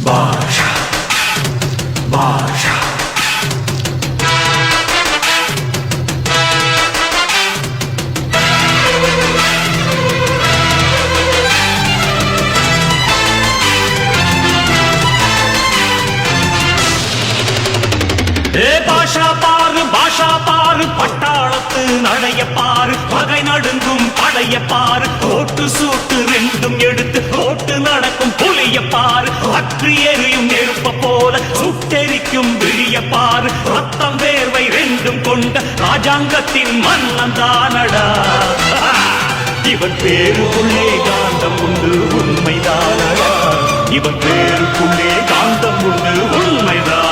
பாஷா பாஷா பாஷா பாரு பட்டாளத்து நடைய பாரு பகை நடுங்கும் படைய பாரு கோட்டு சூட்டு ரெண்டும் எடுத்து கோட்டு நடக்கும் புலிய பாரு அற்று எரியும் நெருப்ப போல சுட்டெரிக்கும் விழிய பாரு ரத்தம் வேர்வை ரெண்டும் கொண்ட ராஜாங்கத்தின் மன்னன் தானடா இவன் பேருக்குள்ளே காந்தம் உண்டு உண்மைதானடா இவன் பேருக்குள்ளே காந்தம் உண்டு உண்மைதான்